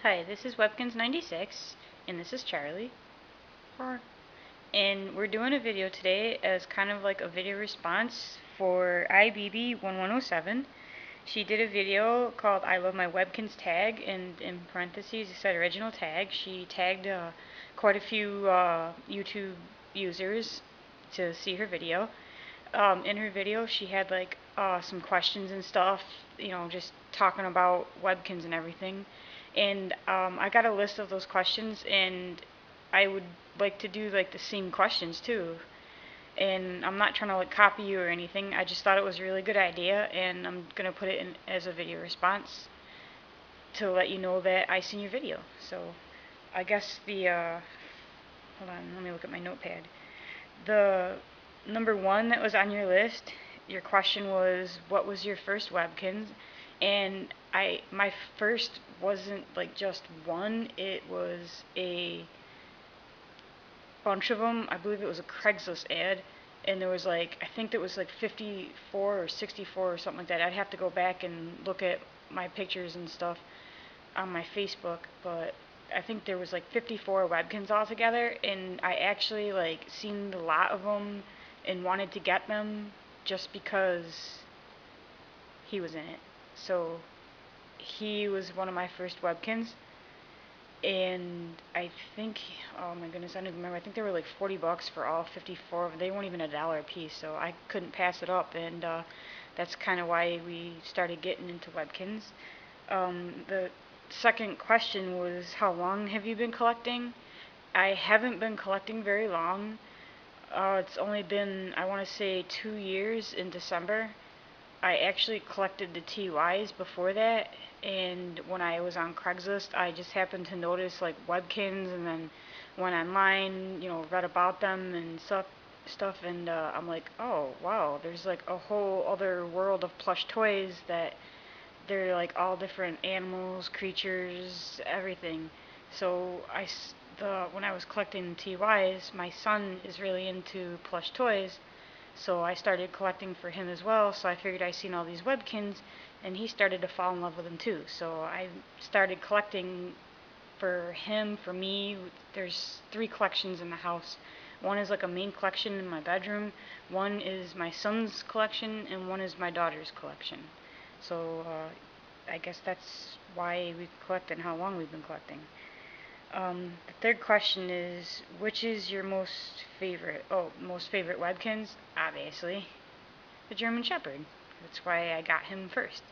Hi, this is Webkinz96, and this is Charlie. And we're doing a video today as kind of like a video response for IBB1107. She did a video called I Love My Webkinz Tag, and in parentheses it said original tag. She tagged quite a few YouTube users to see her video. In her video, she had like some questions and stuff, just talking about Webkinz and everything. And I got a list of those questions, and I would like to do like the same questions too. And I'm not trying to like copy you or anything. I just thought it was a really good idea, and I'm gonna put it in as a video response to let you know that I seen your video. So I guess the hold on, let me look at my notepad. The number one that was on your list, your question was, what was your first Webkinz? And my first wasn't like just one, it was a bunch of them. I believe it was a Craigslist ad, and there was like, I think there was like 54 or 64 or something like that. I'd have to go back and look at my pictures and stuff on my Facebook, but I think there was like 54 Webkinz altogether, and I actually like seen a lot of them and wanted to get them just because he was in it. So he was one of my first Webkinz, and I think, oh my goodness, I don't even remember. I think they were like 40 bucks for all 54 of them. They weren't even $1 a piece, so I couldn't pass it up, and that's kind of why we started getting into Webkinz. The second question was, how long have you been collecting? I haven't been collecting very long. It's only been, I want to say, 2 years in December. I actually collected the TYs before that, and when I was on Craigslist, I just happened to notice like Webkinz, and then went online, read about them and stuff, and I'm like, oh wow, there's like a whole other world of plush toys that they're like all different animals, creatures, everything. So when I was collecting TYs, my son is really into plush toys, so I started collecting for him as well. So I figured I seen all these Webkinz, and he started to fall in love with them too. So I started collecting for him, for me. There's 3 collections in the house. One is like a main collection in my bedroom, one is my son's collection, and one is my daughter's collection. So I guess that's why we collect and how long we've been collecting. The third question is, which is your most favorite Webkinz? Obviously, the German Shepherd. That's why I got him first.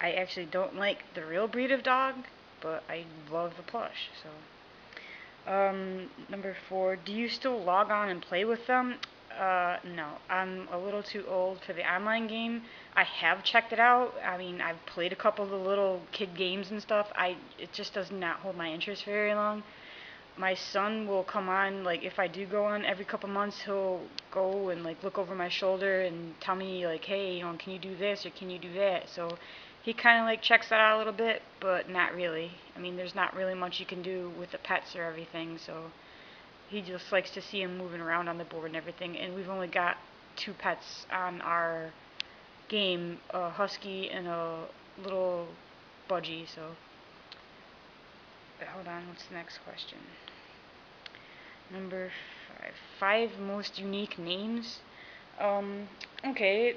I actually don't like the real breed of dog, but I love the plush. So, number 4, do you still log on and play with them? No, I'm a little too old for the online game. I have checked it out. I mean, I've played a couple of the little kid games and stuff. It just does not hold my interest very long. My son will come on, like if I do go on every couple months, he'll go and like look over my shoulder and tell me like, hey, can you do this or can you do that? So he kind of like checks that out a little bit, but not really. I mean, there's not really much you can do with the pets or everything, so he just likes to see him moving around on the board and everything. And we've only got 2 pets on our game, a husky and a little budgie. So hold on, what's the next question? Number 5. 5 most unique names. Um, okay,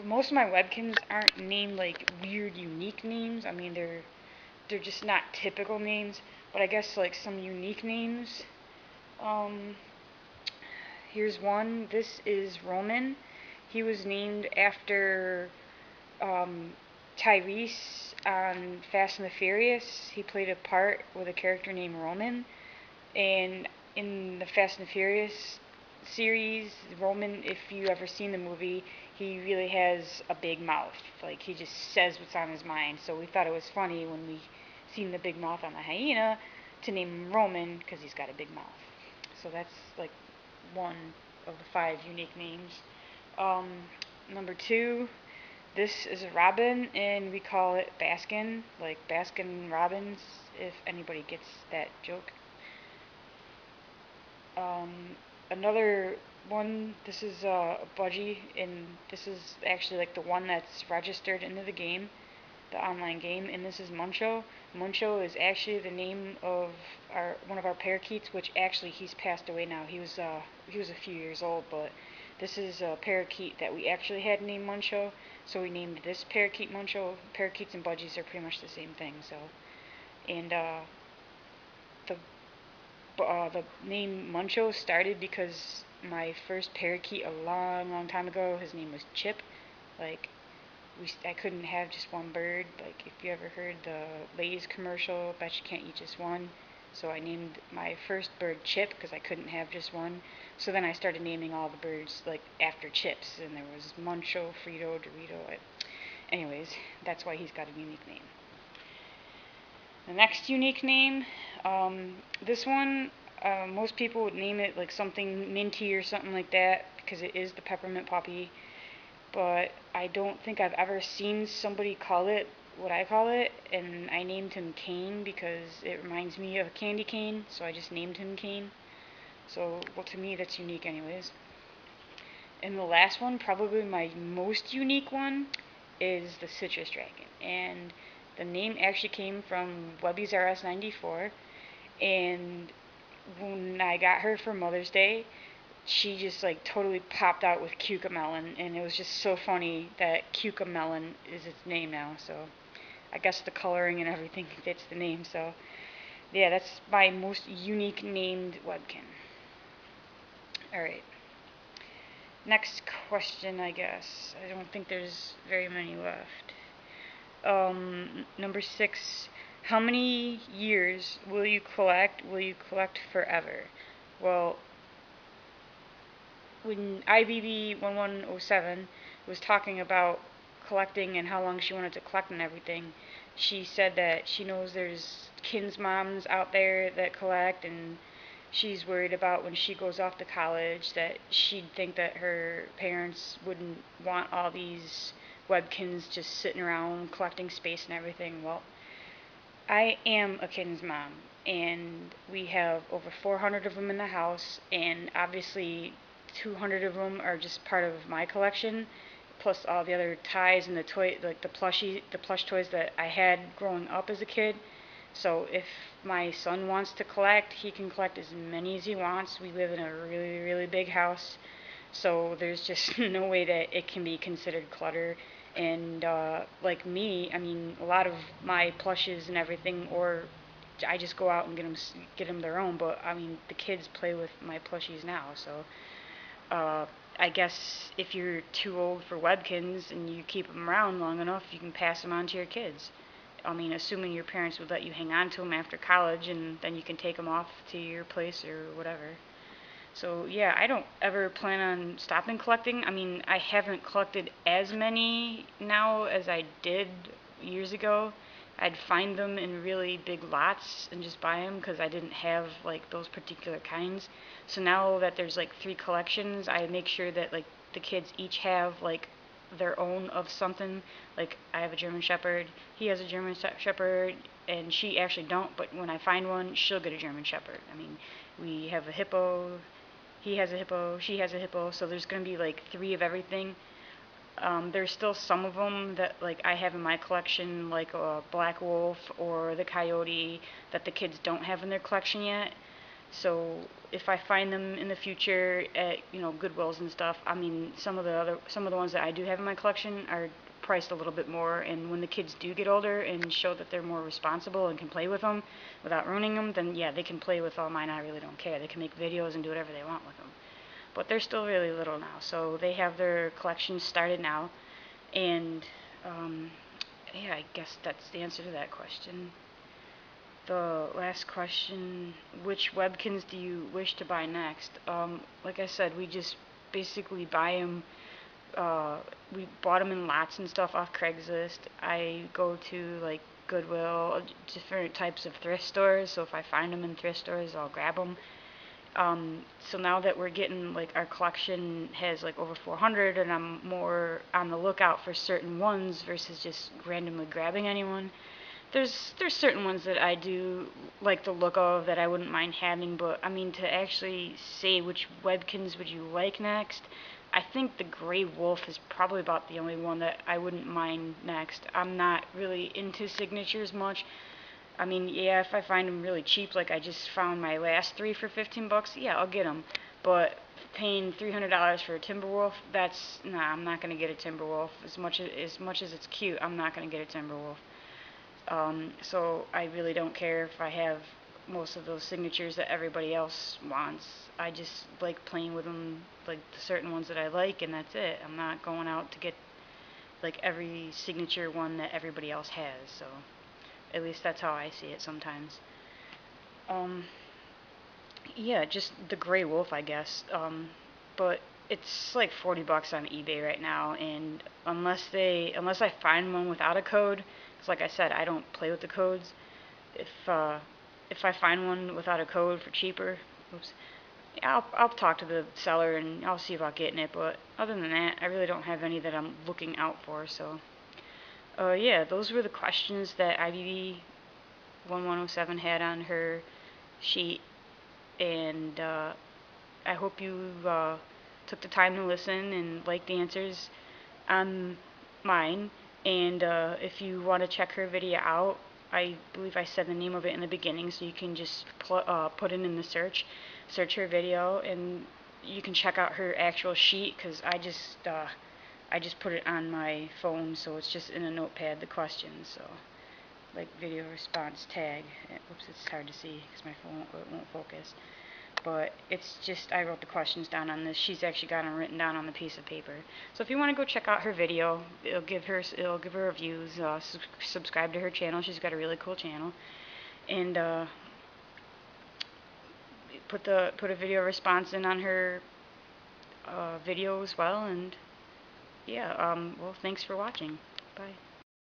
most of my Webkinz aren't named like weird, unique names. I mean, they're just not typical names. But I guess like some unique names. Um, Here's one. This is Roman. He was named after um, Tyrese on Fast and the Furious. He played a part with a character named Roman. And in the Fast and the Furious series, Roman, if you ever seen the movie, he really has a big mouth. Like, he just says what's on his mind. So we thought it was funny when we seen the big mouth on the hyena to name him Roman because he's got a big mouth. So that's like one of the 5 unique names. Um, Number 2, this is a robin, and we call it Baskin, like Baskin Robbins, if anybody gets that joke. Another one, this is a budgie, and this is actually like the one that's registered into the game. the online game, and this is Muncho. Muncho is actually the name of one of our parakeets, which actually he's passed away now. He was a few years old, but this is a parakeet that we actually had named Muncho, so we named this parakeet Muncho. Parakeets and budgies are pretty much the same thing. So, and the name Muncho started because my first parakeet a long, long time ago, his name was Chip. Like, I couldn't have just one bird. Like, if you ever heard the Lay's commercial, bet you can't eat just one. So I named my first bird Chip because I couldn't have just one. So then I started naming all the birds like after chips, and there was Muncho, Frito, Dorito. Anyways, that's why he's got a unique name. The next unique name, this one, most people would name it like something minty or something like that because it is the peppermint puppy. But I don't think I've ever seen somebody call it what I call it, and I named him Cane because it reminds me of a candy cane, so I just named him Cane. So, well, to me, that's unique anyways. And the last one, probably my most unique one, is the Citrus Dragon. And the name actually came from Webby's RS94, and when I got her for Mother's Day, she just like totally popped out with Cucamelon, and it was just so funny that Cucamelon is its name now. So I guess the coloring and everything fits the name. So yeah, that's my most unique named Webkin. Alright. Next question, I guess. I don't think there's very many left. Number 6. How many years will you collect? Will you collect forever? Well, when IBB1107 was talking about collecting and how long she wanted to collect and everything, she said that she knows there's kins moms out there that collect, and she's worried about when she goes off to college that she'd think that her parents wouldn't want all these Webkins just sitting around collecting space and everything. Well, I am a kins mom, and we have over 400 of them in the house, and obviously 200 of them are just part of my collection, plus all the other ties and the plush toys that I had growing up as a kid. So if my son wants to collect, he can collect as many as he wants. We live in a really, really big house, so there's just no way that it can be considered clutter. And like me, I mean, a lot of my plushes and everything, or I just go out and get them their own. But I mean, the kids play with my plushies now, so uh, I guess if you're too old for Webkins and you keep them around long enough, you can pass them on to your kids. I mean, assuming your parents would let you hang on to them after college, and then you can take them off to your place or whatever. So yeah, I don't ever plan on stopping collecting. I mean, I haven't collected as many now as I did years ago. I'd find them in really big lots and just buy them because I didn't have like those particular kinds. So now that there's like 3 collections, I make sure that like the kids each have like their own of something. Like I have a German Shepherd, he has a German Shepherd, and she actually don't. But when I find one, she'll get a German Shepherd. I mean, we have a hippo. He has a hippo, she has a hippo, so there's going to be like 3 of everything. There's still some of them that like I have in my collection, like a black wolf or the coyote, that the kids don't have in their collection yet. So if I find them in the future at Goodwills and stuff, I mean some of the ones that I do have in my collection are priced a little bit more, and when the kids do get older and show that they're more responsible and can play with them without ruining them, then yeah, they can play with all mine. I really don't care. They can make videos and do whatever they want with them. But they're still really little now, so they have their collections started now. And yeah, I guess that's the answer to that question. The last question, which Webkins do you wish to buy next? Like I said, we just basically buy them. We bought them in lots and stuff off Craigslist. I go to like Goodwill, different types of thrift stores. So if I find them in thrift stores, I'll grab them. So now that we're getting like our collection has like over 400, and I'm more on the lookout for certain ones versus just randomly grabbing anyone. There's certain ones that I do like the look of that I wouldn't mind having, but I mean to actually say which Webkins would you like next, I think the gray wolf is probably about the only one that I wouldn't mind next. I'm not really into signatures much. I mean, yeah, if I find them really cheap, like I just found my last three for 15 bucks, yeah, I'll get them. But paying $300 for a Timberwolf, that's, nah, I'm not gonna get a Timberwolf. As much as it's cute, I'm not gonna get a Timberwolf. So I really don't care if I have most of those signatures that everybody else wants. I just like playing with them, like the certain ones that I like, and that's it. I'm not going out to get like every signature one that everybody else has. So at least that's how I see it sometimes. Um, yeah, just the gray wolf, I guess. But it's like 40 bucks on eBay right now, and unless I find one without a code, because like I said, I don't play with the codes. If uh, if I find one without a code for cheaper, oops, I'll talk to the seller and I'll see about getting it. But other than that, I really don't have any that I'm looking out for. So, yeah, those were the questions that IBB 1107 had on her sheet, and I hope you took the time to listen and liked the answers on mine. And if you want to check her video out, I believe I said the name of it in the beginning, so you can just put it in the search her video, and you can check out her actual sheet, because I just put it on my phone, so it's just in a notepad, the questions. So like video response tag. Oops, it's hard to see because my phone won't focus. But it's just, I wrote the questions down on this. She's actually got them written down on the piece of paper. So if you want to go check out her video, it'll give her reviews. Subscribe to her channel. She's got a really cool channel. And put a video response in on her video as well. And yeah, well, thanks for watching. Bye.